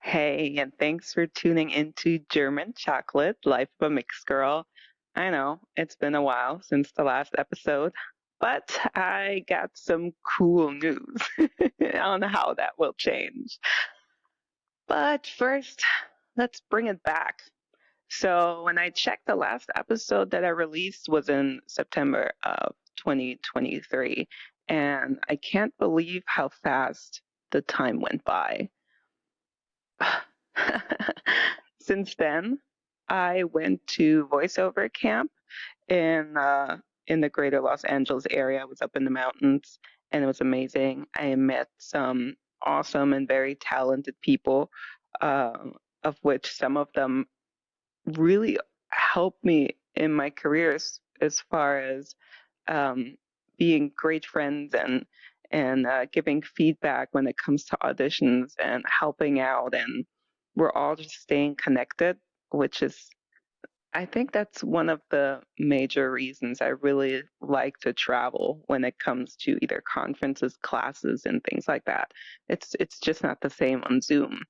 Hey, and thanks for tuning into German Chocolate, Life of a Mixed Girl. I know it's been a while since the last episode, but I got some cool news on how that will change. But first, let's bring it back. So, when I checked, the last episode that I released was in September of 2023, and I can't believe how fast the time went by. Since then, I went to voiceover camp in the greater Los Angeles area. I was up in the mountains and it was amazing. I met some awesome and very talented people, uh, of which some of them really helped me in my career as far as um, being great friends and giving feedback when it comes to auditions and helping out, and we're all just staying connected, which is, I think that's one of the major reasons I really like to travel when it comes to either conferences, classes, and things like that. It's just not the same on Zoom,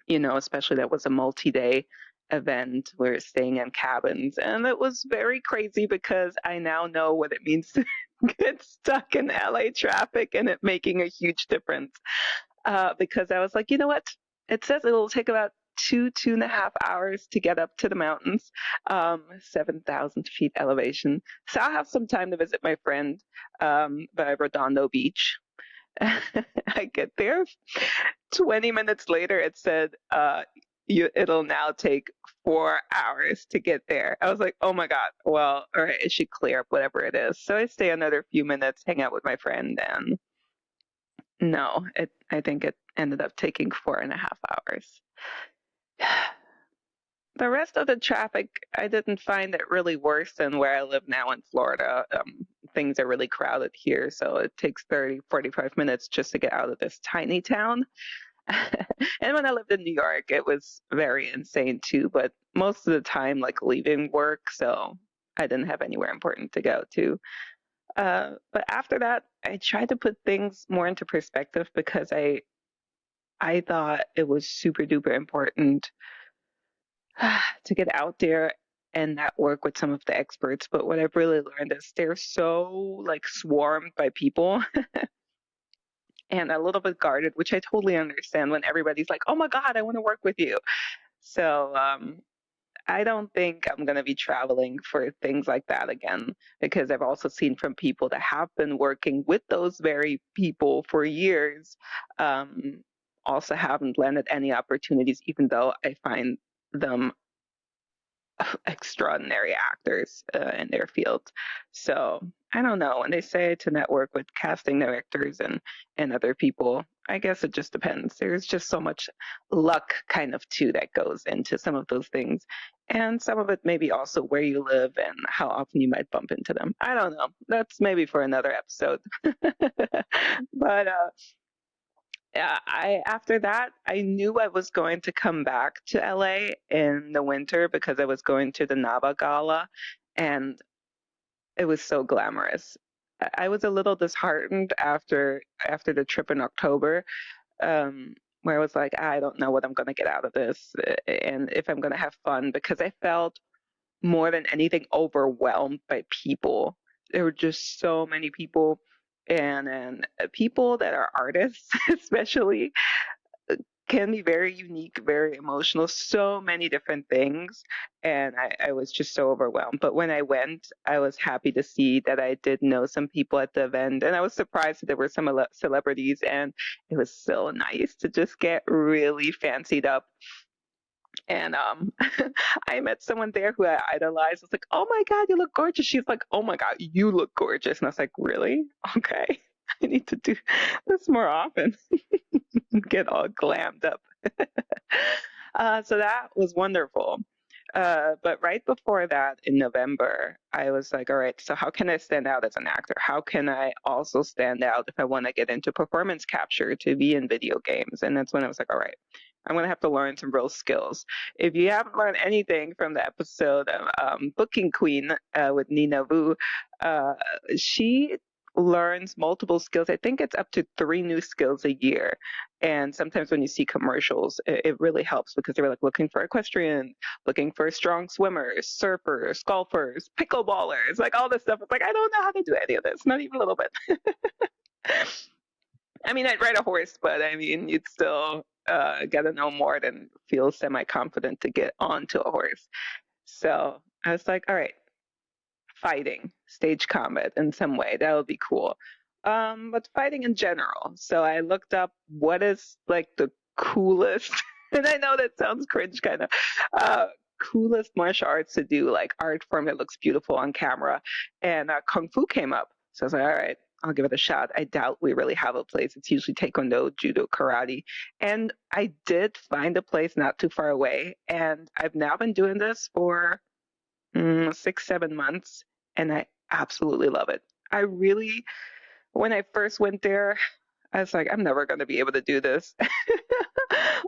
especially that was a multi-day event. We're staying in cabins, and it was very crazy because I now know what it means to get stuck in LA traffic and it making a huge difference. Because I was like, you know what? It says it'll take about 2.5 hours to get up to the mountains, 7,000 feet elevation. So I'll have some time to visit my friend by Redondo Beach. I get there. 20 minutes later, it said, it'll now take 4 hours to get there. I was like, oh my God, well, all right, it should clear up whatever it is. So I stay another few minutes, hang out with my friend, and no, I think it ended up taking 4.5 hours. The rest of the traffic, I didn't find it really worse than where I live now in Florida. Things are really crowded here, so it takes 30, 45 minutes just to get out of this tiny town. And when I lived in New York, it was very insane too, but most of the time, like leaving work, so I didn't have anywhere important to go to. But after that, I tried to put things more into perspective because I thought it was super duper important to get out there and network with some of the experts. But what I've really learned is they're so like swarmed by people and a little bit guarded, which I totally understand when everybody's like, "Oh my God, I want to work with you." So I don't think I'm going to be traveling for things like that again because I've also seen from people that have been working with those very people for years, um, also haven't landed any opportunities, even though I find them extraordinary actors in their field. So I don't know. When they say to network with casting directors and other people, I guess it just depends. There's just so much luck kind of too that goes into some of those things. And some of it maybe also where you live and how often you might bump into them. I don't know. That's maybe for another episode. But yeah, I after that I knew I was going to come back to LA in the winter because I was going to the Nava Gala, and it was so glamorous. I was a little disheartened after the trip in October, where I was like, I don't know what I'm going to get out of this, and if I'm going to have fun, because I felt more than anything overwhelmed by people. There were just so many people, and people that are artists, especially, can be very unique, very emotional, so many different things. And I was just so overwhelmed. But when I went, I was happy to see that I did know some people at the event. And I was surprised that there were some celebrities. And it was so nice to just get really fancied up. And I met someone there who I idolized. I was like, oh my God, you look gorgeous. She's like, oh my God, you look gorgeous. And I was like, really? Okay. I need to do this more often. Get all glammed up. So that was wonderful. But right before that, in November, I was like, all right, so how can I stand out as an actor? How can I also stand out if I want to get into performance capture to be in video games? And that's when I was like, all right, I'm going to have to learn some real skills. If you haven't learned anything from the episode of Booking Queen with Nina Vu, uh, she learns multiple skills. I think it's up to 3 new skills a year. And sometimes when you see commercials, it really helps because they're like looking for equestrian, looking for strong swimmers, surfers, golfers, pickleballers, like all this stuff. It's like, I don't know how to do any of this, not even a little bit. I mean, I'd ride a horse, but I mean, you'd still get to know more than feel semi confident to get onto a horse. So I was like, all right, fighting, stage combat in some way. That would be cool. But fighting in general. So I looked up what is like the coolest, and I know that sounds cringe kind of, uh, coolest martial arts to do, like art form that looks beautiful on camera. And Kung Fu came up. So I was like, all right, I'll give it a shot. I doubt we really have a place. It's usually Taekwondo, Judo, Karate. And I did find a place not too far away. And I've now been doing this for 6, 7 months, and I absolutely love it. I really, when I first went there, I was like, I'm never going to be able to do this.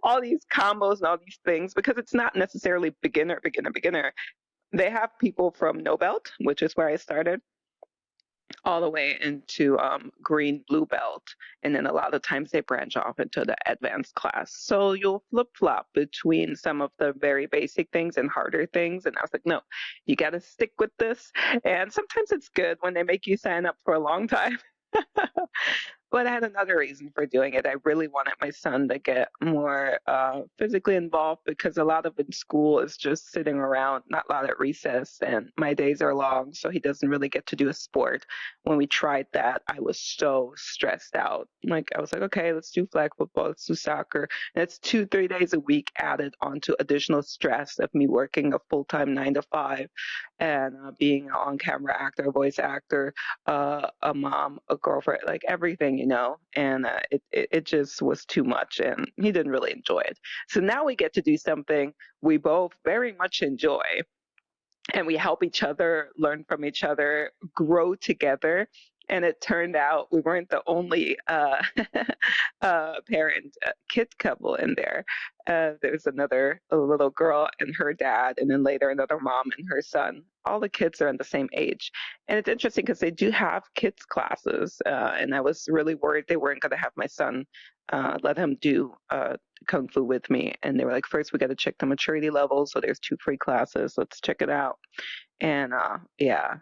All these combos and all these things, because it's not necessarily beginner, beginner, beginner. They have people from no belt, which is where I started, all the way into green blue belt, and then a lot of times they branch off into the advanced class, so you'll flip flop between some of the very basic things and harder things. And I was like, no, you got to stick with this. And sometimes it's good when they make you sign up for a long time. But I had another reason for doing it. I really wanted my son to get more physically involved, because a lot of in school is just sitting around, not a lot at recess, and my days are long, so he doesn't really get to do a sport. When we tried that, I was so stressed out. Like, I was like, okay, let's do flag football, let's do soccer. And it's 2, 3 days a week added onto additional stress of me working a full time 9 to 5 and being an on camera actor, voice actor, a mom, a girlfriend, like everything, and it just was too much, and he didn't really enjoy it. So now we get to do something we both very much enjoy, and we help each other, learn from each other, grow together. And it turned out we weren't the only parent kid couple in there. There was another a little girl and her dad, and then later another mom and her son. All the kids are in the same age. And it's interesting because they do have kids classes. And I was really worried they weren't going to have my son let him do Kung Fu with me. And they were like, first, we got to check the maturity level. So there's 2 free classes. Let's check it out. And yeah,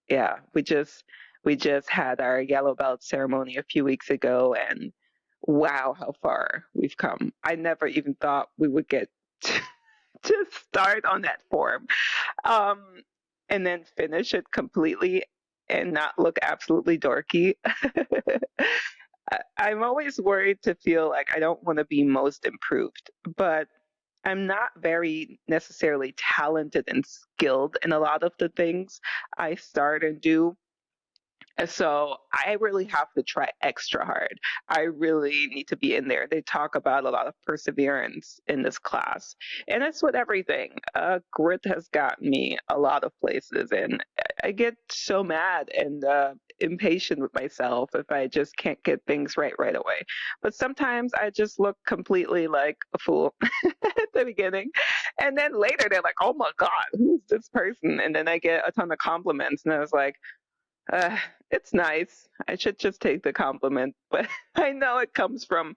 yeah, we just had our yellow belt ceremony a few weeks ago, and wow, how far we've come. I never even thought we would get to start on that form, um, and then finish it completely and not look absolutely dorky. I'm always worried to feel like I don't want to be most improved, but I'm not very necessarily talented and skilled in a lot of the things I start and do. So I really have to try extra hard. I really need to be in there. They talk about a lot of perseverance in this class, and it's with everything. Grit has gotten me a lot of places, and I get so mad and impatient with myself if I just can't get things right away. But sometimes I just look completely like a fool at the beginning, and then later they're like, "Oh my God, who's this person?" And then I get a ton of compliments, and I was like, uh, it's nice. I should just take the compliment, but I know it comes from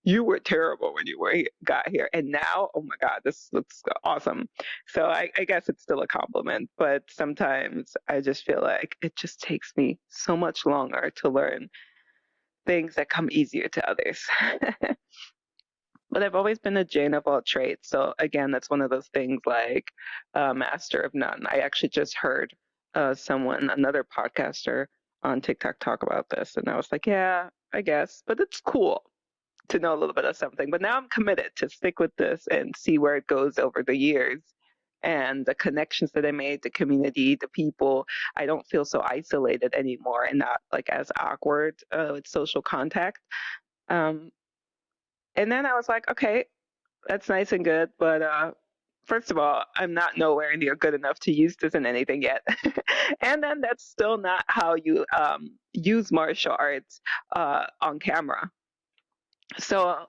you were terrible when you got here, and now, oh my God, this looks awesome. So I guess it's still a compliment, but sometimes I just feel like it just takes me so much longer to learn things that come easier to others. But I've always been a Jane of all trades. So again, that's one of those things like master of none. I actually just heard another podcaster on TikTok talk about this, and I was like, yeah, I guess, but it's cool to know a little bit of something. But now I'm committed to stick with this and see where it goes over the years. And the connections that I made, the community, the people, I don't feel so isolated anymore and not like as awkward with social contact. Um, and then I was like, okay, that's nice and good, but first of all, I'm not nowhere near good enough to use this in anything yet. And then that's still not how you use martial arts on camera. So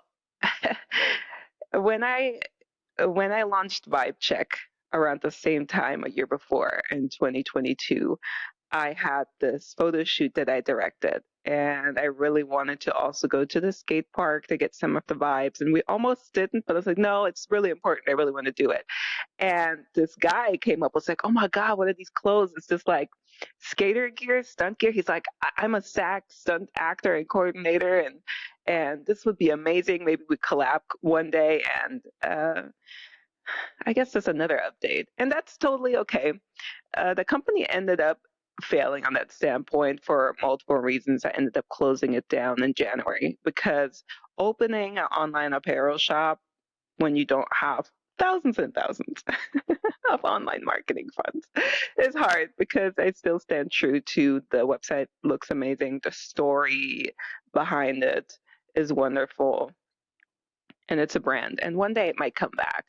when I when I launched Vibe Check around the same time a year before in 2022, I had this photo shoot that I directed, and I really wanted to also go to the skate park to get some of the vibes. And we almost didn't, but I was like, no, it's really important. I really want to do it. And this guy came up, was like, oh my God, what are these clothes? It's just like skater gear, stunt gear. He's like, I'm a SAC stunt actor and coordinator, and this would be amazing. Maybe we collab one day. And I guess that's another update. And that's totally okay. The company ended up failing on that standpoint for multiple reasons. I ended up closing it down in January because opening an online apparel shop when you don't have thousands and thousands of online marketing funds is hard, because I still stand true to the website looks amazing. The story behind it is wonderful, and it's a brand. And one day it might come back.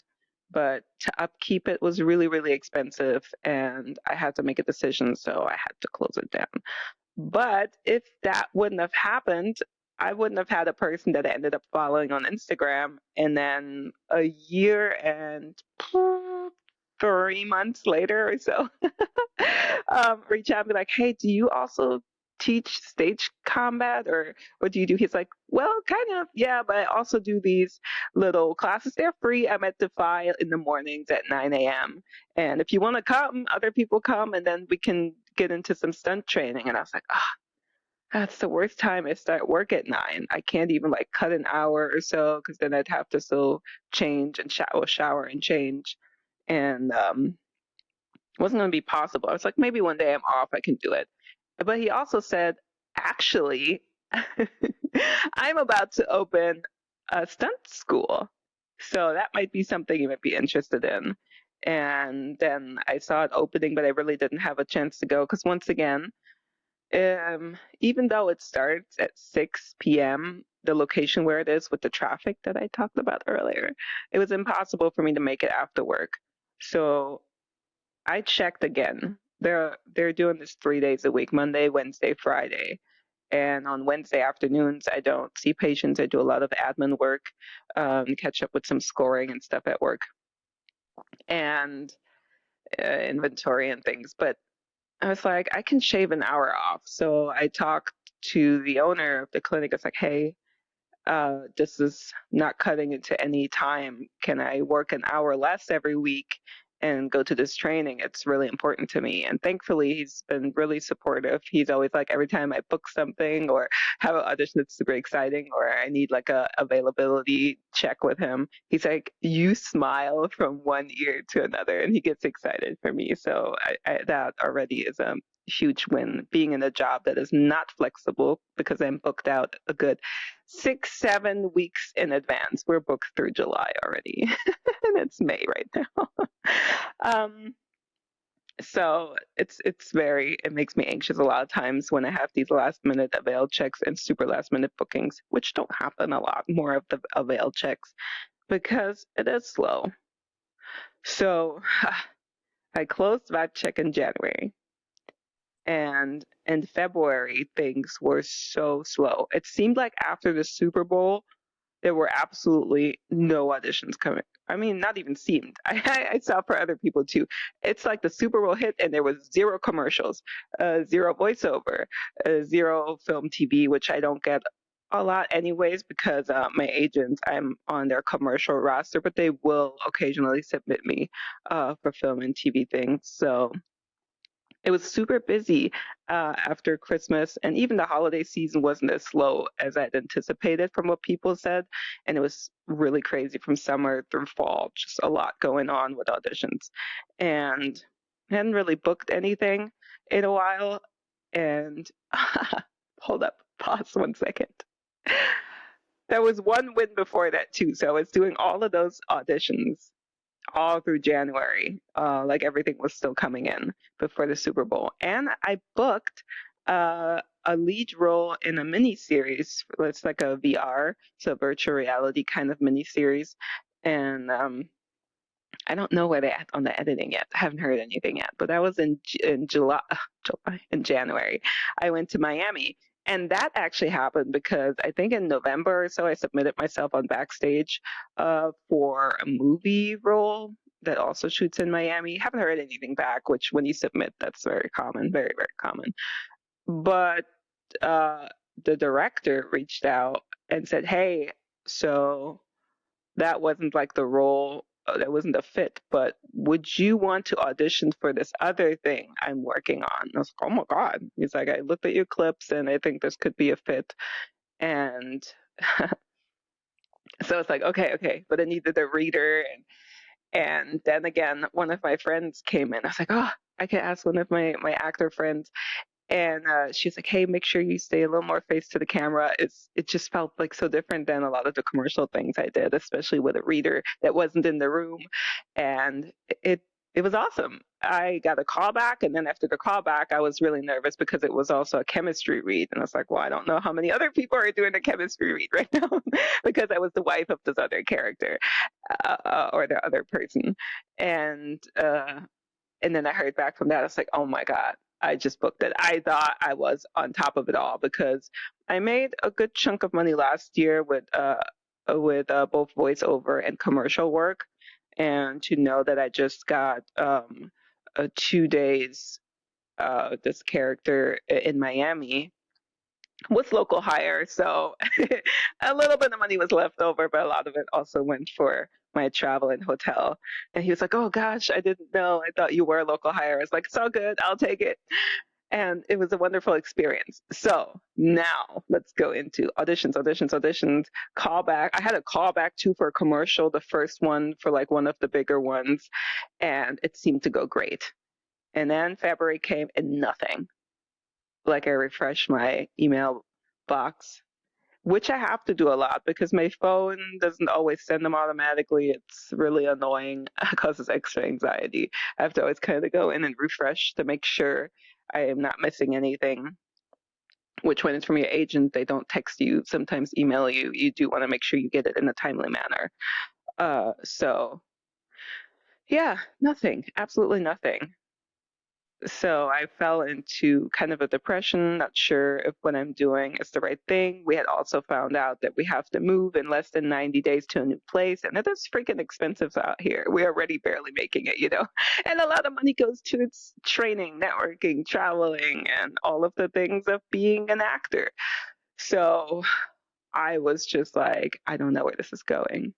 But to upkeep it was really, really expensive, and I had to make a decision, so I had to close it down. But if that wouldn't have happened, I wouldn't have had a person that I ended up following on Instagram, and then a year and 3 months later or so, reach out and be like, "Hey, do you also teach stage combat, or what do you do?" He's like, "Well, kind of, yeah, but I also do these little classes. They're free. I'm at Defy in the mornings at 9 a.m. And if you want to come, other people come, and then we can get into some stunt training." And I was like, "Ah, that's the worst time. I start work at 9. I can't even like cut an hour or so, because then I'd have to still change and shower and change, and it wasn't going to be possible." I was like, maybe one day I'm off, I can do it. But he also said, actually, I'm about to open a stunt school. So that might be something you might be interested in. And then I saw it opening, but I really didn't have a chance to go because, once again, even though it starts at 6 p.m., the location where it is with the traffic that I talked about earlier, it was impossible for me to make it after work. So I checked again. They're doing this 3 days a week, Monday, Wednesday, Friday. And on Wednesday afternoons, I don't see patients. I do a lot of admin work, catch up with some scoring and stuff at work, and inventory and things. But I was like, I can shave an hour off. So I talked to the owner of the clinic. It's like, hey, this is not cutting into any time. Can I work an hour less every week and go to this training? It's really important to me. And thankfully, he's been really supportive. He's always like, every time I book something or have an audition that's super exciting, or I need like a availability check with him, he's like, you smile from one ear to another, and he gets excited for me. So that already is a huge win, being in a job that is not flexible, because I'm booked out a good 6, 7 weeks in advance. We're booked through July already, and it's May right now. um, so it makes me anxious a lot of times when I have these last minute avail checks and super last minute bookings, which don't happen a lot, more of the avail checks, because it is slow. So I closed that check in January. And in February, things were so slow. It seemed like after the Super Bowl, there were absolutely no auditions coming. I mean, not even seemed. I saw for other people too. It's like the Super Bowl hit and there was zero commercials, zero voiceover, zero film TV, which I don't get a lot anyways, because my agents, I'm on their commercial roster, but they will occasionally submit me for film and TV things. So it was super busy after Christmas, and even the holiday season wasn't as slow as I'd anticipated from what people said. And it was really crazy from summer through fall, just a lot going on with auditions. And I hadn't really booked anything in a while. And hold up, pause 1 second. There was one win before that too. So I was doing all of those auditions all through January. Like everything was still coming in before the Super Bowl. And I booked a lead role in a mini series. It's like a VR, so virtual reality kind of mini series. And I don't know where they're at on the editing yet. I haven't heard anything yet. But that was in in January. I went to Miami. And that actually happened because I think in November or so, I submitted myself on Backstage for a movie role that also shoots in Miami. Haven't heard anything back, which when you submit, that's very common, very, very common. But the director reached out and said, "Hey, so that wasn't like the role, that wasn't a fit, but would you want to audition for this other thing I'm working on?" I was like, "Oh my God." He's like, "I looked at your clips and I think this could be a fit." And so it's like, okay, okay. But I needed a reader. And then again, one of my friends came in. I was like, oh, I can ask one of my actor friends. And she's like, "Hey, make sure you stay a little more face to the camera." It just felt like so different than a lot of the commercial things I did, especially with a reader that wasn't in the room, and it it was awesome. I got a call back, and then after the call back, I was really nervous because it was also a chemistry read, and I was like, "Well, I don't know how many other people are doing a chemistry read right now," because I was the wife of this other character, or the other person, and and then I heard back from that. I was like, oh my God, I just booked it. I thought I was on top of it all because I made a good chunk of money last year with both voiceover and commercial work. And to know that I just got 2 days this character in Miami was local hire, so a little bit of money was left over, but a lot of it also went for my travel and hotel. And he was like, "Oh gosh, I didn't know. I thought you were a local hire." I was like, "It's all good. I'll take it." And it was a wonderful experience. So now let's go into auditions, auditions, auditions, callback. I had a callback too for a commercial, the first one for like one of the bigger ones, and it seemed to go great. And then February came and nothing. Like I refreshed my email box, which I have to do a lot because my phone doesn't always send them automatically. It's really annoying. It causes extra anxiety. I have to always kind of go in and refresh to make sure I am not missing anything. Which, when it's from your agent, they don't text you, sometimes email you. You do want to make sure you get it in a timely manner. So, yeah, nothing, absolutely nothing. So I fell into kind of a depression, not sure if what I'm doing is the right thing. We had also found out that we have to move in less than 90 days to a new place, and it is freaking expensive out here. We're already barely making it, you know? And a lot of money goes to its training, networking, traveling, and all of the things of being an actor. So I was just like, I don't know where this is going.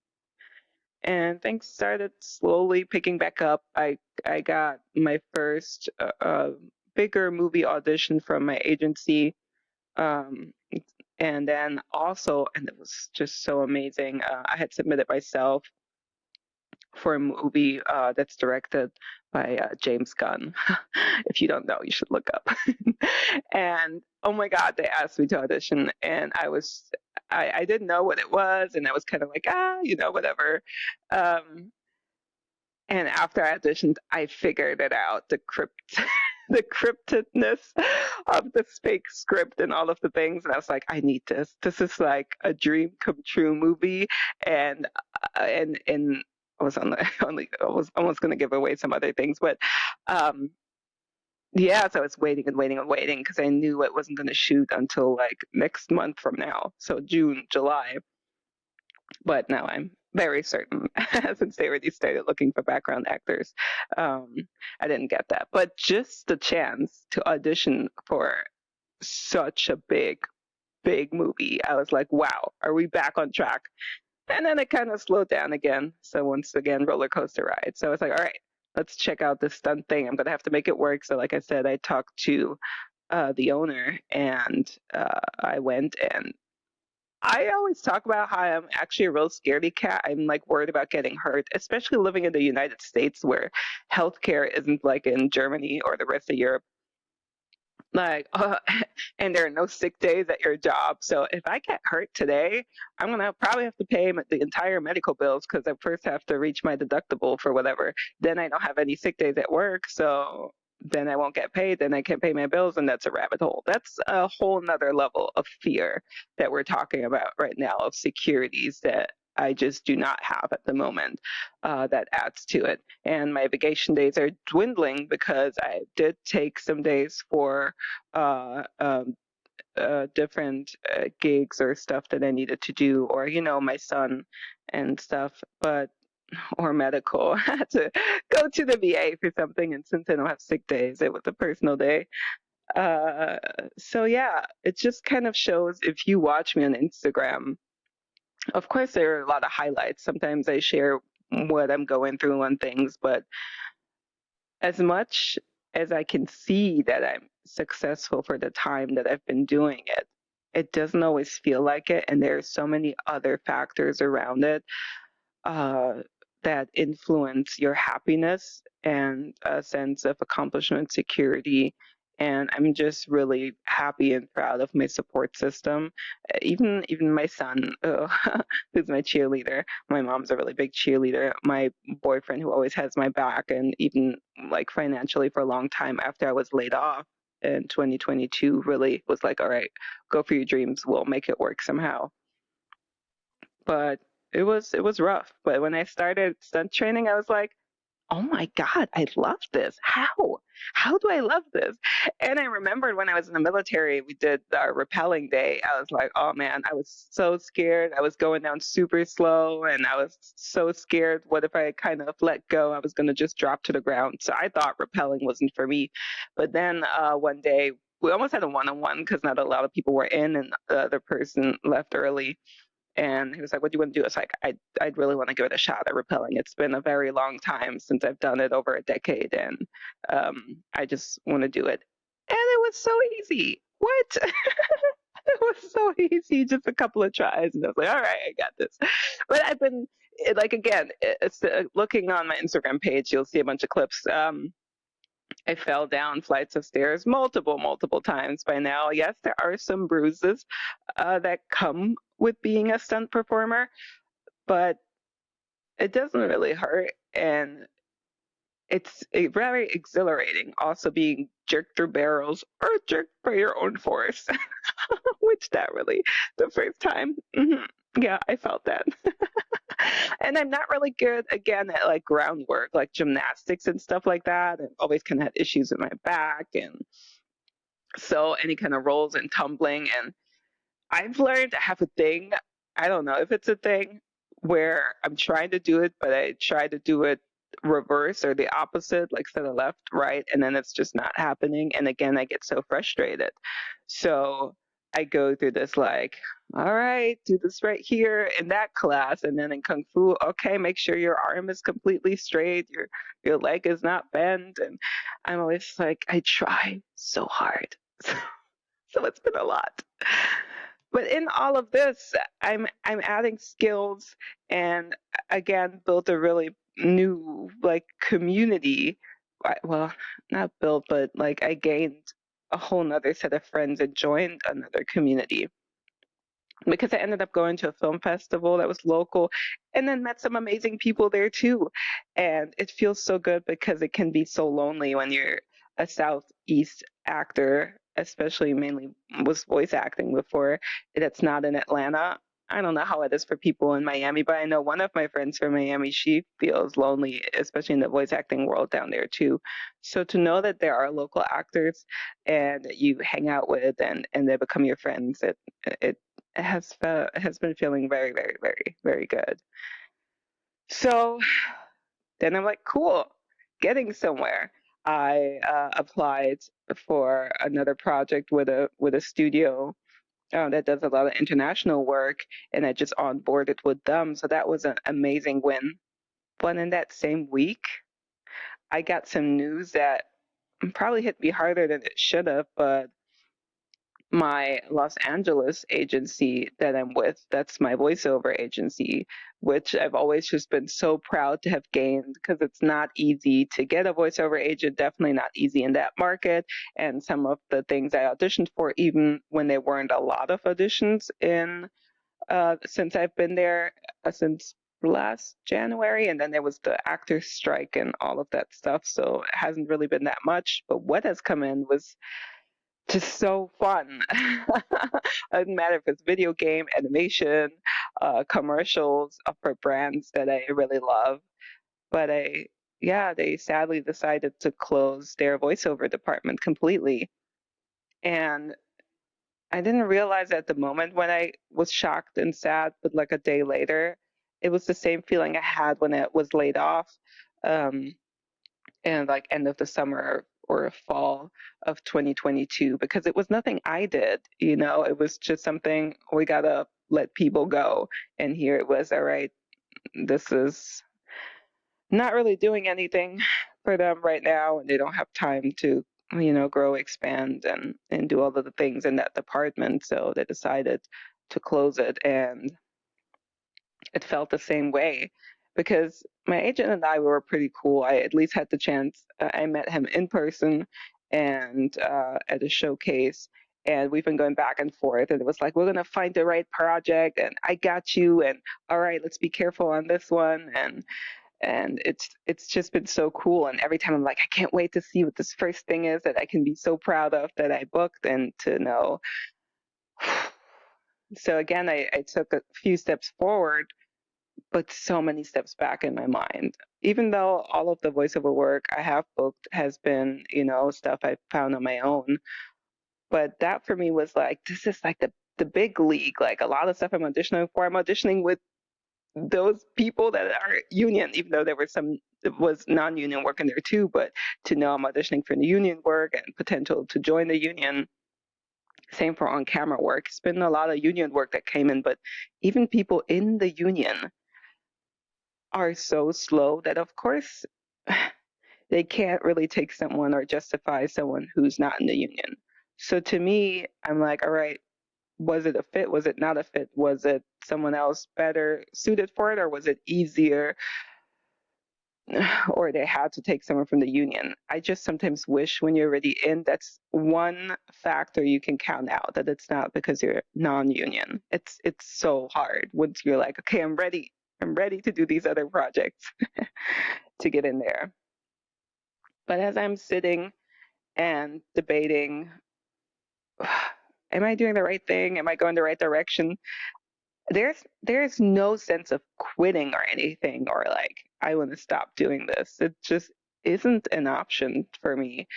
And things started slowly picking back up. I got my first bigger movie audition from my agency, um, and then also, and it was just so amazing. I had submitted myself for a movie that's directed by James Gunn. If you don't know, you should look up. And oh my God, they asked me to audition, and I didn't know what it was, and I was kind of like, whatever. Um, and after I auditioned, I figured it out, the cryptidness of the fake script and all of the things. And I was like, I need this. This is like a dream come true movie. And and I was on the only I was almost going to give away some other things, but um, yeah. So I was waiting and waiting and waiting because I knew it wasn't going to shoot until like next month from now, so June, July. But now I'm very certain, since they already started looking for background actors, um, I didn't get that. But just the chance to audition for such a big movie, I was like, wow, are we back on track? And then it kind of slowed down again. So once again, roller coaster ride. So I was like, all right, let's check out this stunt thing. I'm gonna have to make it work. So like I said, I talked to the owner, and I went, and I always talk about how I'm actually a real scaredy cat. I'm like worried about getting hurt, especially living in the United States where healthcare isn't like in Germany or the rest of Europe. Like, and there are no sick days at your job. So if I get hurt today, I'm gonna probably have to pay the entire medical bills because I first have to reach my deductible for whatever. Then I don't have any sick days at work, so then I won't get paid. Then I can't pay my bills, and that's a rabbit hole. That's a whole nother level of fear that we're talking about right now, of securities that I just do not have at the moment. That adds to it. And my vacation days are dwindling because I did take some days for uh, um, different gigs or stuff that I needed to do, or, my son and stuff, but or medical. I had to go to the VA for something, and since I don't have sick days, it was a personal day. Uh, so yeah, it just kind of shows if you watch me on Instagram. Of course, there are a lot of highlights. Sometimes I share what I'm going through on things, but as much as I can see that I'm successful for the time that I've been doing it, it doesn't always feel like it. And there are so many other factors around it uh, that influence your happiness and a sense of accomplishment, security. And I'm just really happy and proud of my support system. Even my son, who's my cheerleader. My mom's a really big cheerleader. My boyfriend, who always has my back, and even like financially for a long time after I was laid off in 2022, really was like, all right, go for your dreams. We'll make it work somehow. But it was rough. But when I started stunt training, I was like, oh my God, I love this. How? How do I love this? And I remembered when I was in the military, we did our rappelling day. I was like, oh man, I was so scared. I was going down super slow and I was so scared. What if I kind of let go? I was going to just drop to the ground. So I thought rappelling wasn't for me. But then one day, we almost had a one-on-one because not a lot of people were in and the other person left early. And he was like, what do you want to do? It's like, I'd really want to give it a shot at rappelling. It's been a very long time since I've done it, over a decade. And I just want to do it. And it was so easy. What? It was so easy, just a couple of tries. And I was like, all right, I got this. But I've been, like, again, it's looking on my Instagram page, you'll see a bunch of clips. I fell down flights of stairs multiple times by now. Yes, there are some bruises that come with being a stunt performer, but it doesn't really hurt. And it's very exhilarating also being jerked through barrels or jerked by your own force, which that really, the first time, yeah, I felt that. And I'm not really good, again, at like groundwork, like gymnastics and stuff like that. And always kind of had issues with my back. And so any kind of rolls and tumbling. And I've learned I have a thing. I don't know if it's a thing where I'm trying to do it, but I try to do it reverse or the opposite, like instead of left, right, and then it's just not happening. And again, I get so frustrated. So I go through this like, all right, do this right here in that class, and then in kung fu, okay, make sure your arm is completely straight, your leg is not bent, and I'm always like, I try so hard. So it's been a lot. But in all of this, I'm adding skills and again built a really new like community. Well, not built, but like I gained a whole nother set of friends and joined another community because I ended up going to a film festival that was local and then met some amazing people there too. And it feels so good because it can be so lonely when you're a Southeast actor, especially mainly was voice acting before that's not in Atlanta. I don't know how it is for people in Miami, but I know one of my friends from Miami, she feels lonely, especially in the voice acting world down there too. So to know that there are local actors and you hang out with and they become your friends, it has been feeling very good. So then I'm like, cool, getting somewhere. I applied for another project with a studio that does a lot of international work, and I just onboarded with them. So that was an amazing win. But in that same week, I got some news that probably hit me harder than it should have, but my Los Angeles agency that I'm with, that's my voiceover agency, which I've always just been so proud to have gained because it's not easy to get a voiceover agent, definitely not easy in that market. And some of the things I auditioned for, even when there weren't a lot of auditions in since I've been there, since last January, and then there was the actors strike and all of that stuff. So it hasn't really been that much. But what has come in was just so fun. It doesn't matter if it's video game, animation, commercials for brands that I really love. But yeah, they sadly decided to close their voiceover department completely. And I didn't realize at the moment when I was shocked and sad, but like a day later, it was the same feeling I had when I was laid off. Um, and like end of the summer or fall of 2022 because it was nothing I did. It was just something we gotta let people go. And here it was, all right, this is not really doing anything for them right now, and they don't have time to grow, expand, and do all of the things in that department. So they decided to close it, and it felt the same way because my agent and I were pretty cool. I at least had the chance. I met him in person and at a showcase, and we've been going back and forth. And it was like, we're gonna find the right project, and I got you. And all right, let's be careful on this one. And it's just been so cool. And every time I'm like, I can't wait to see what this first thing is that I can be so proud of that I booked, and to know. So again, I took a few steps forward, but so many steps back in my mind. Even though all of the voiceover work I have booked has been, stuff I found on my own, but that for me was like, this is like the big league. Like a lot of stuff I'm auditioning for, I'm auditioning with those people that are union, even though there was non-union work in there too. But to know I'm auditioning for the union work and potential to join the union. Same for on-camera work. It's been a lot of union work that came in, but even people in the union are so slow that, of course, they can't really take someone or justify someone who's not in the union. So to me, I'm like, all right, was it a fit? Was it not a fit? Was it someone else better suited for it, or was it easier? Or they had to take someone from the union. I just sometimes wish when you're already in, that's one factor you can count out, that it's not because you're non-union. It's so hard once you're like, okay, I'm ready. I'm ready to do these other projects to get in there. But as I'm sitting and debating, am I doing the right thing? Am I going the right direction? There's no sense of quitting or anything, or like I want to stop doing this. It just isn't an option for me.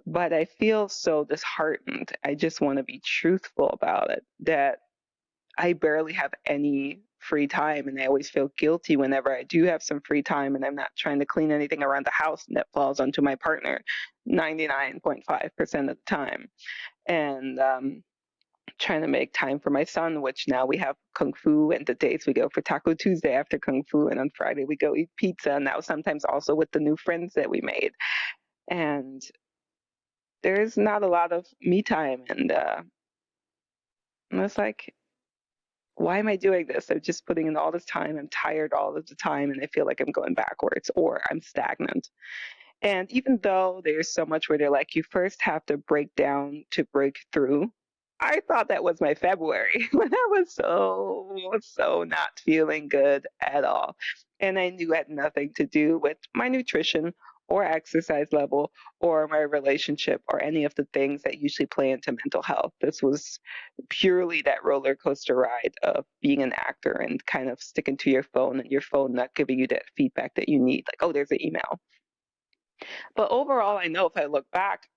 But I feel so disheartened. I just want to be truthful about it, that I barely have any free time, and I always feel guilty whenever I do have some free time and I'm not trying to clean anything around the house, and that falls onto my partner 99.5% of the time. And trying to make time for my son, which now we have Kung Fu, and the days we go for Taco Tuesday after Kung Fu, and on Friday we go eat pizza, and now sometimes also with the new friends that we made. And there's not a lot of me time, and it's like, why am I doing this? I'm just putting in all this time. I'm tired all of the time, and I feel like I'm going backwards or I'm stagnant. And even though there's so much where they're like, you first have to break down to break through, I thought that was my February when I was so not feeling good at all. And I knew it had nothing to do with my nutrition or exercise level or my relationship or any of the things that usually play into mental health. This was purely that roller coaster ride of being an actor and kind of sticking to your phone, and your phone not giving you that feedback that you need. Like, oh, there's an email. But overall, I know if I look back,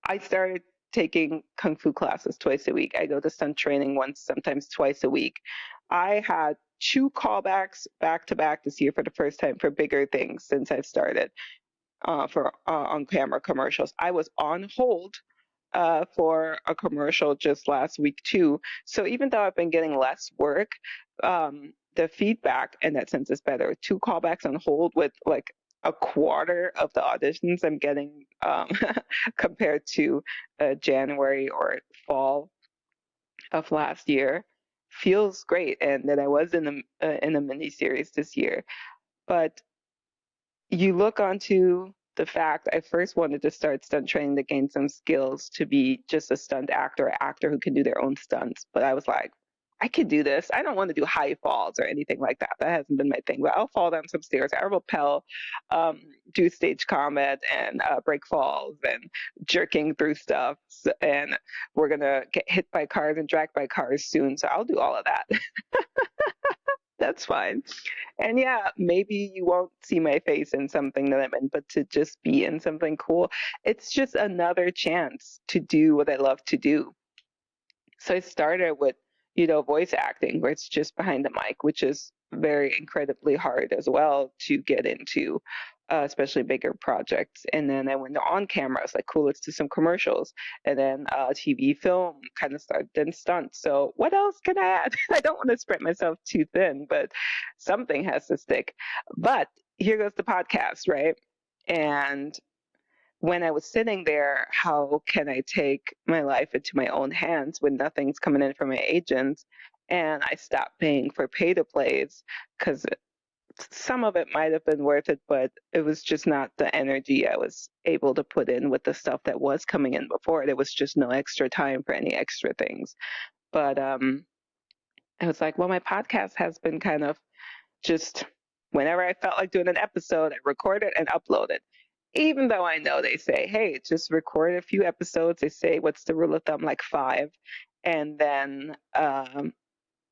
I started taking kung fu classes twice a week. I go to stunt training once, sometimes twice a week. I had two callbacks back to back this year for the first time for bigger things since I've started for on camera commercials. I was on hold for a commercial just last week too. So even though I've been getting less work, the feedback in that sense is better. Two callbacks on hold with like a quarter of the auditions I'm getting compared to January or fall of last year feels great. And that I was in a mini series this year, but you look onto the fact I first wanted to start stunt training to gain some skills to be just a stunt actor, an actor who can do their own stunts. But I was like, I can do this. I don't want to do high falls or anything like that. That hasn't been my thing. But I'll fall down some stairs. I rappel, do stage combat, and break falls and jerking through stuff. And we're gonna get hit by cars and dragged by cars soon. So I'll do all of that. That's fine. And yeah, maybe you won't see my face in something that I'm in, but to just be in something cool, it's just another chance to do what I love to do. So I started with, voice acting, where it's just behind the mic, which is very incredibly hard as well to get into. especially bigger projects. And then I went on camera. I was like, cool, let's do some commercials. And then TV, film kind of started, then stunts. So what else can I add? I don't want to spread myself too thin, but something has to stick. But here goes the podcast, right? And when I was sitting there, how can I take my life into my own hands when nothing's coming in from my agents? And I stopped paying for pay to plays because some of it might have been worth it, but it was just not the energy I was able to put in with the stuff that was coming in before. There was just no extra time for any extra things. But I was like, well, my podcast has been kind of just whenever I felt like doing an episode, I record it and upload it. Even though I know they say, hey, just record a few episodes. They say, what's the rule of thumb? Like 5. And then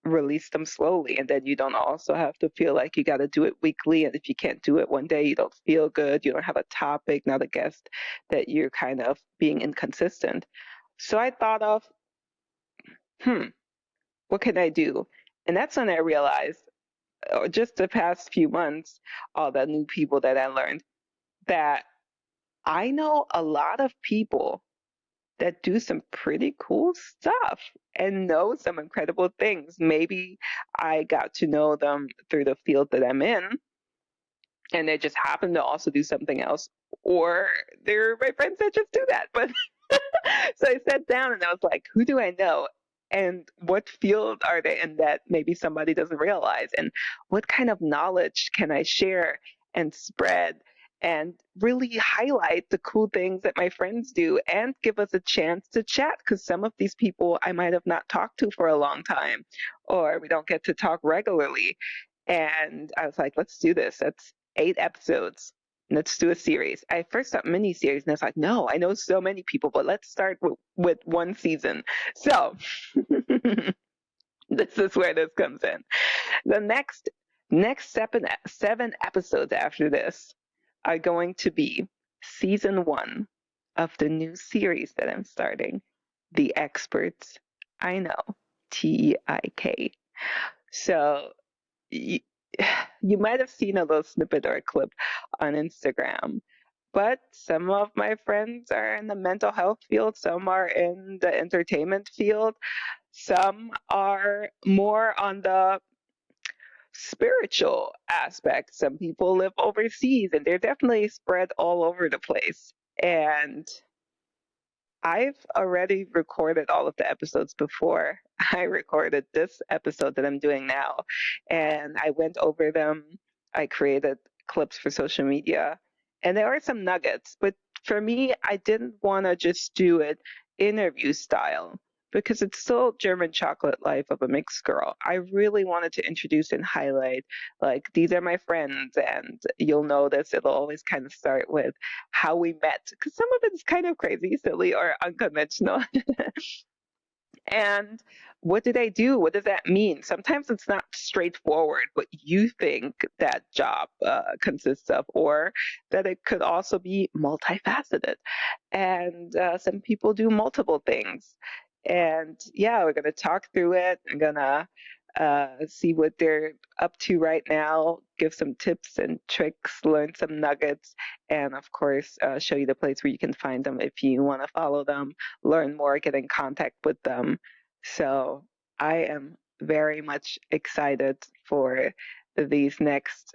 release them slowly. And then you don't also have to feel like you got to do it weekly. And if you can't do it one day, you don't feel good. You don't have a topic, not a guest, that you're kind of being inconsistent. So I thought of, what can I do? And that's when I realized, just the past few months, all the new people that I learned, that I know a lot of people that do some pretty cool stuff and know some incredible things. Maybe I got to know them through the field that I'm in, and they just happen to also do something else, or they're my friends that just do that. But so I sat down and I was like, who do I know? And what field are they in that maybe somebody doesn't realize? And what kind of knowledge can I share and spread and really highlight the cool things that my friends do and give us a chance to chat? Because some of these people I might have not talked to for a long time, or we don't get to talk regularly. And I was like, let's do this. That's 8 episodes. Let's do a series. I first thought mini series, and I was like, no, I know so many people, but let's start with one season. So this is where this comes in. The next seven episodes after this are going to be season 1 of the new series that I'm starting, The Experts I Know, TEIK. So you might have seen a little snippet or a clip on Instagram, but some of my friends are in the mental health field, some are in the entertainment field, some are more on the spiritual aspect. Some people live overseas and they're definitely spread all over the place. And I've already recorded all of the episodes before I recorded this episode that I'm doing now. And I went over them. I created clips for social media. And there are some nuggets. But for me, I didn't want to just do it interview style because it's still German chocolate life of a mixed girl. I really wanted to introduce and highlight, like, these are my friends. And you'll know this. It'll always kind of start with how we met, because some of it's kind of crazy, silly, or unconventional. And what did I do? What does that mean? Sometimes it's not straightforward what you think that job consists of, or that it could also be multifaceted. And some people do multiple things. And yeah, we're going to talk through it. I'm going to see what they're up to right now, give some tips and tricks, learn some nuggets, and of course, show you the place where you can find them if you want to follow them, learn more, get in contact with them. So I am very much excited for these next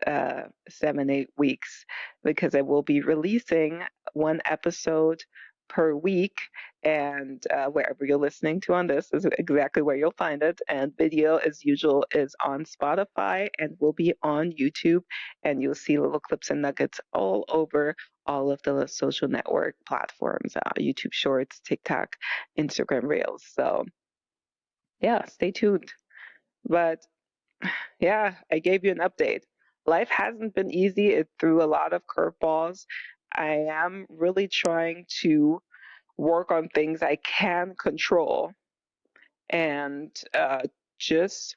7, 8 weeks, because I will be releasing 1 episode per week, and wherever you're listening to on this is exactly where you'll find it. And video, as usual, is on Spotify and will be on YouTube, and you'll see little clips and nuggets all over all of the social network platforms, YouTube Shorts, TikTok, Instagram Reels. So yeah, stay tuned. But yeah, I gave you an update. Life hasn't been easy. It threw a lot of curveballs. I am really trying to work on things I can control, and just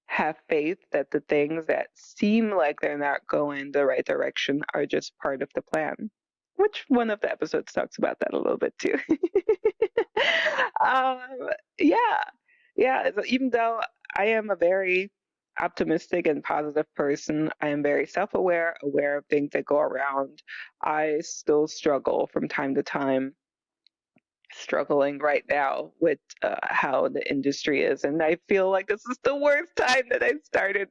have faith that the things that seem like they're not going the right direction are just part of the plan. Which one of the episodes talks about that a little bit too. um, yeah, yeah. So even though I am a very optimistic and positive person. I am very self-aware, aware of things that go around. I still struggle from time to time, struggling right now with how the industry is, and I feel like this is the worst time that I started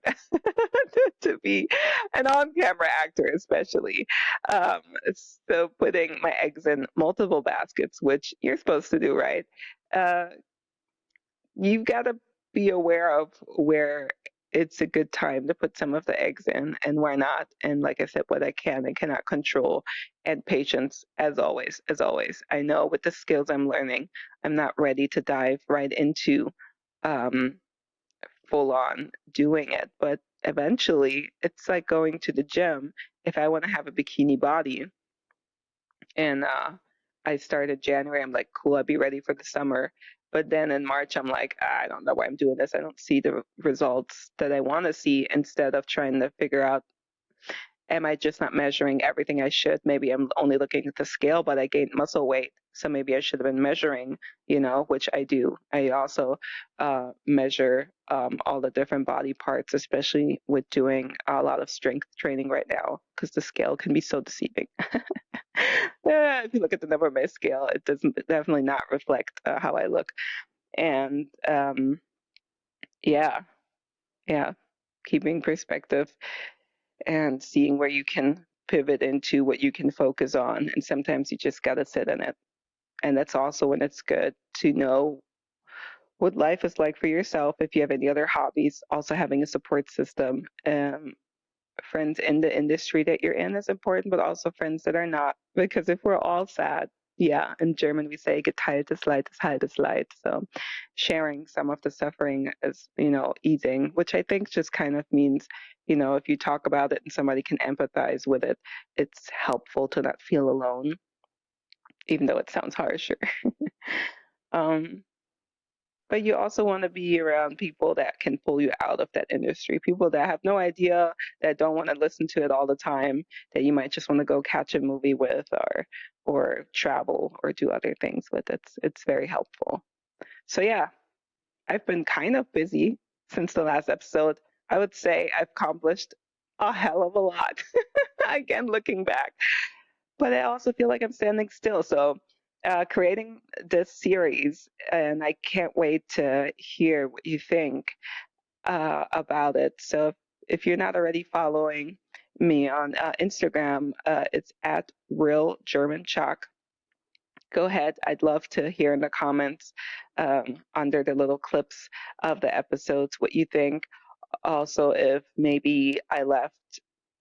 to be an on-camera actor, especially. Um, so putting my eggs in multiple baskets, which you're supposed to do, right? Uh, you've got to be aware of where it's a good time to put some of the eggs in and where not. And like I said, what I can and cannot control, and patience as always, as always. I know with the skills I'm learning, I'm not ready to dive right into um, full on doing it. But eventually, it's like going to the gym. If I want to have a bikini body, and I started January. I'm like, cool, I'll be ready for the summer. But then in March, I'm like, I don't know why I'm doing this. I don't see the results that I want to see. Instead of trying to figure out, am I just not measuring everything I should? Maybe I'm only looking at the scale, but I gained muscle weight. So maybe I should have been measuring, which I do. I also measure all the different body parts, especially with doing a lot of strength training right now, because the scale can be so deceiving. If you look at the number of my scale, it doesn't definitely not reflect how I look. And yeah, yeah, keeping perspective and seeing where you can pivot into what you can focus on. And sometimes you just got to sit in it. And that's also when it's good to know what life is like for yourself. If you have any other hobbies, also having a support system. Friends in the industry that you're in is important, but also friends that are not. Because if we're all sad, yeah, in German we say geteiltes Leid ist halbes Leid. So sharing some of the suffering is, easing, which I think just kind of means, if you talk about it and somebody can empathize with it, it's helpful to not feel alone, even though it sounds harsher. um, but you also want to be around people that can pull you out of that industry, people that have no idea, that don't want to listen to it all the time, that you might just want to go catch a movie with, or travel or do other things with. It's very helpful. So yeah, I've been kind of busy since the last episode. I would say I've accomplished a hell of a lot. Again, looking back, but I also feel like I'm standing still. So, creating this series, and I can't wait to hear what you think about it. So, if you're not already following me on Instagram, it's at Real German Chalk. Go ahead. I'd love to hear in the comments under the little clips of the episodes what you think. Also, if maybe I left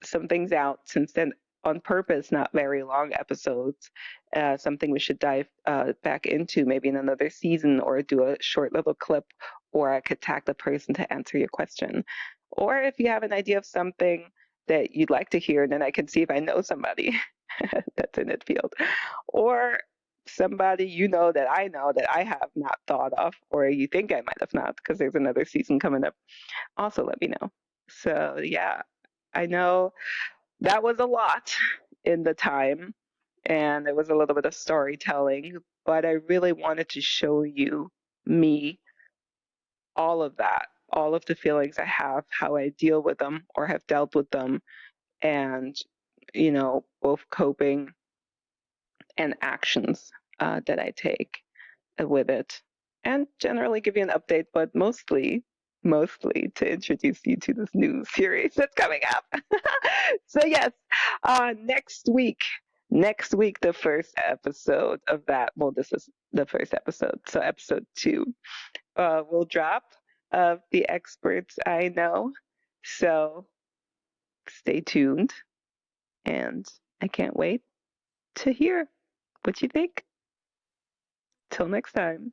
some things out, since then on purpose, not very long episodes, something we should dive back into maybe in another season, or do a short little clip, or I could tag the person to answer your question. Or if you have an idea of something that you'd like to hear, then I can see if I know somebody that's in that field, or somebody that I have not thought of, or you think I might have not, because there's another season coming up. Also let me know. So yeah, I know that was a lot in the time, and it was a little bit of storytelling, but I really wanted to show you me, all of that, all of the feelings I have, how I deal with them or have dealt with them, and both coping and actions that I take with it, and generally give you an update, but mostly to introduce you to this new series that's coming up. So yes, next week, the first episode of that. Well, this is the first episode, so episode 2 will drop of the experts I know. So stay tuned, and I can't wait to hear what you think. Till next time.